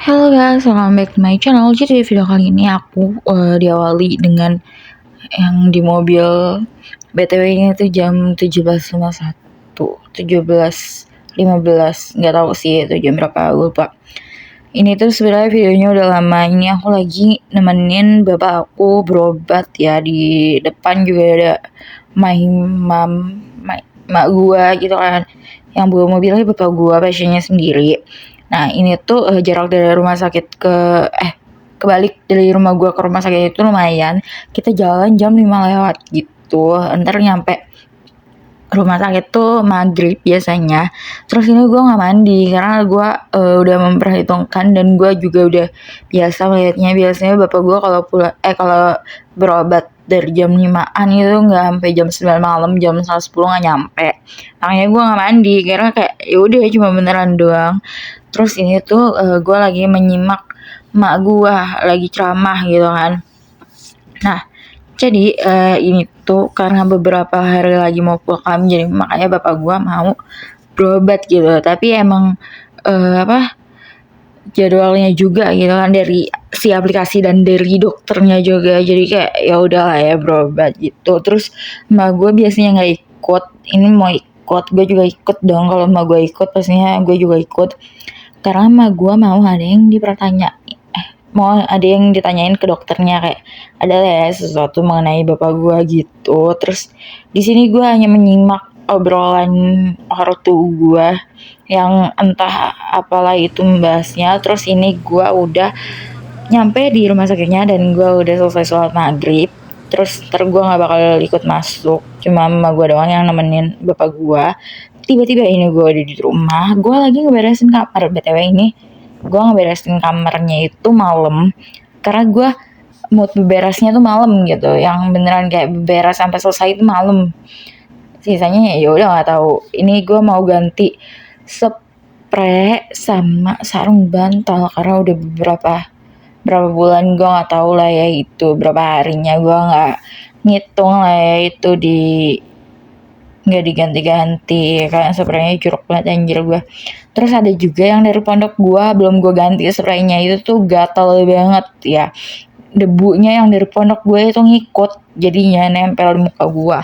Halo guys, welcome back to my channel. Jadi di video kali ini aku diawali dengan yang di mobil. BTW ini tuh jam 17.51, 17.15, nggak tahu sih itu jam berapa, gue lupa. Ini tuh sebenarnya videonya udah lama. Ini aku lagi nemenin bapak aku berobat ya. Di depan juga ada mak gua gitu kan. Yang bawa mobilnya bapak gua, pasiennya sendiri. Nah ini tuh jarak dari rumah sakit kebalik dari rumah gua ke rumah sakit itu lumayan. Kita jalan jam 5 lewat gitu. Ntar nyampe rumah sakit tuh maghrib biasanya. Terus ini gue nggak mandi karena gue udah memperhitungkan dan gue juga udah biasa melihatnya. Biasanya bapak gue kalau berobat dari jam 5-an itu nggak sampai jam 9 malam, jam 10 nggak nyampe. Makanya gue nggak mandi karena kayak ya udah cuma beneran doang. Terus ini tuh gue lagi menyimak mak gue lagi ceramah gitu kan. Nah, jadi ini tuh karena beberapa hari lagi mau pulang, jadi makanya bapak gua mau berobat gitu. Tapi emang jadwalnya juga gitu kan dari si aplikasi dan dari dokternya juga. Jadi kayak ya udahlah ya berobat gitu. Terus emak gua biasanya nggak ikut, ini mau ikut, gue juga ikut dong. Kalau emak gua ikut pastinya gue juga ikut. Karena emak gua mau ada yang mau ada yang ditanyain ke dokternya, kayak ada ya sesuatu mengenai bapak gua gitu. Terus di sini gua hanya menyimak obrolan ortu gua yang entah apalah itu membahasnya. Terus ini gua udah nyampe di rumah sakitnya dan gua udah selesai sholat maghrib. Terus ntar gue gak bakal ikut masuk, cuma mama gue doang yang nemenin bapak gue. Tiba-tiba ini gue udah di rumah, gue lagi ngeberesin kamar. BTW ini gue ngeberesin kamarnya itu malam, karena gue mood beberesnya tuh malam gitu, yang beneran kayak beberes sampai selesai itu malam. Sisanya ya udah nggak tahu. Ini gue mau ganti spray sama sarung bantal karena udah berapa bulan gue nggak tahu lah ya itu berapa harinya, gue nggak ngitung lah ya itu nggak diganti-ganti karena spraynya jeruk banget anjir gue. Terus ada juga yang dari pondok gue belum gue ganti spraynya, itu tuh gatal banget ya, debunya yang dari pondok gue itu ngikut jadinya nempel di muka gue.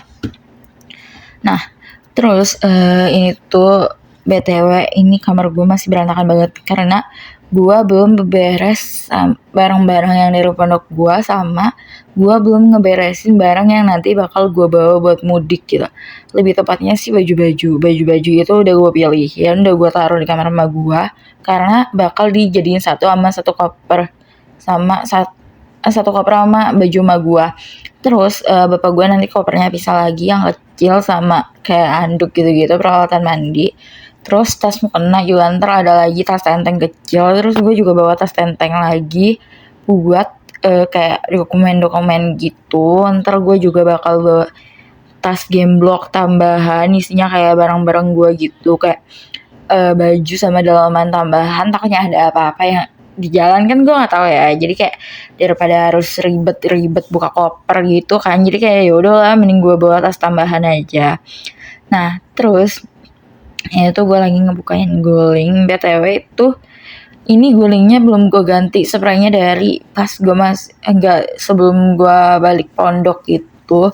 Nah terus ini tuh BTW ini kamar gue masih berantakan banget karena gue belum beberes barang-barang yang dari pondok gue, sama gue belum ngeberesin barang yang nanti bakal gue bawa buat mudik gitu. Lebih tepatnya sih baju-baju itu udah gue pilihin, udah gue taruh di kamar emak gue karena bakal dijadiin satu koper sama satu koper sama baju emak gue. Terus bapak gue nanti kopernya pisah lagi, yang kecil sama kayak handuk gitu-gitu peralatan mandi. Terus tas mukena juga ntar ada lagi tas tenteng kecil. Terus gue juga bawa tas tenteng lagi buat kayak dokumen-dokumen gitu. Ntar gue juga bakal bawa tas gemblok tambahan isinya kayak barang-barang gue gitu, kayak baju sama dalaman tambahan. Takutnya ada apa-apa yang di jalan kan gue nggak tahu ya, jadi kayak daripada harus ribet-ribet buka koper gitu kan, jadi kayak yaudah lah mending gue bawa tas tambahan aja. Nah terus ya itu gue lagi ngebukain guling. BTW itu ini gulingnya belum gue ganti spraynya dari pas gue sebelum gue balik pondok gitu.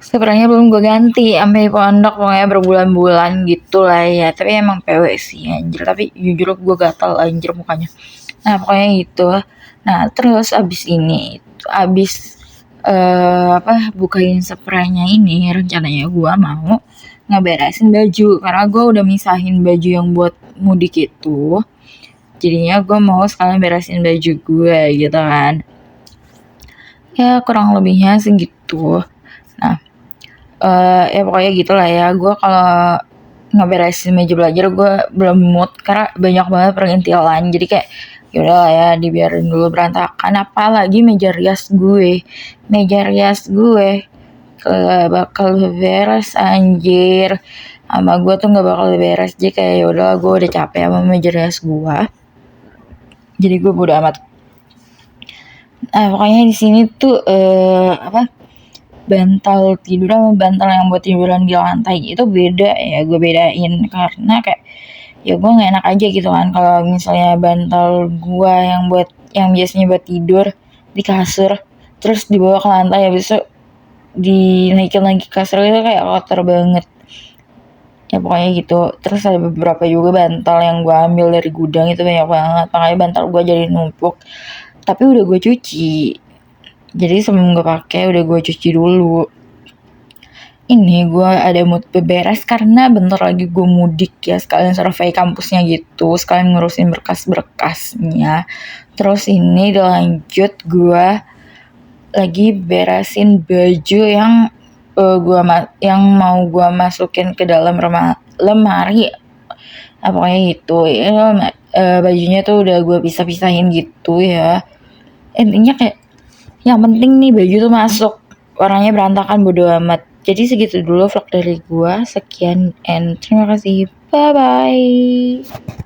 Spraynya belum gue ganti sampai pondok, pokoknya berbulan-bulan gitu lah ya. Tapi emang PW sih anjir, tapi jujur gue gatal anjir mukanya. Nah pokoknya gitu. Nah terus abis bukain spraynya ini, rencananya gue mau ngeberesin baju karena gue udah misahin baju yang buat mudik itu. Jadinya gue mau sekalian beresin baju gue gitu kan. Ya kurang lebihnya segitu. Nah ya pokoknya gitulah ya. Gue kalau ngeberesin meja belajar gue belum mood karena banyak banget perintilan, jadi kayak yaudah lah ya dibiarin dulu berantakan. Apalagi meja rias gue bakal beres anjir, sama gue tuh nggak bakal beres. Jadi kayak yaudah gue udah capek sama meja rias gue, jadi gue bodo amat. Nah pokoknya di sini tuh bantal tidur sama bantal yang buat tiduran di lantai itu beda ya, gue bedain karena kayak ya gue nggak enak aja gitu kan kalau misalnya bantal gue yang biasanya buat tidur di kasur terus dibawa ke lantai habis itu dinaikin lagi kasur itu kayak kotor banget ya pokoknya gitu. Terus ada beberapa juga bantal yang gue ambil dari gudang itu banyak banget, makanya bantal gue jadi numpuk tapi udah gue cuci, jadi sebelum gue pakai udah gue cuci dulu. Ini gue ada mood beberes karena bentar lagi gue mudik ya, sekalian survei kampusnya gitu, sekalian ngurusin berkas-berkasnya. Terus ini dilanjut gue lagi beresin baju yang mau gue masukin ke dalam lemari. Nah, pokoknya gitu ya, bajunya tuh udah gue pisah-pisahin gitu ya. Intinya kayak yang penting nih baju tuh masuk, warnanya berantakan bodo amat. Jadi segitu dulu vlog dari gue. Sekian and terima kasih. Bye bye.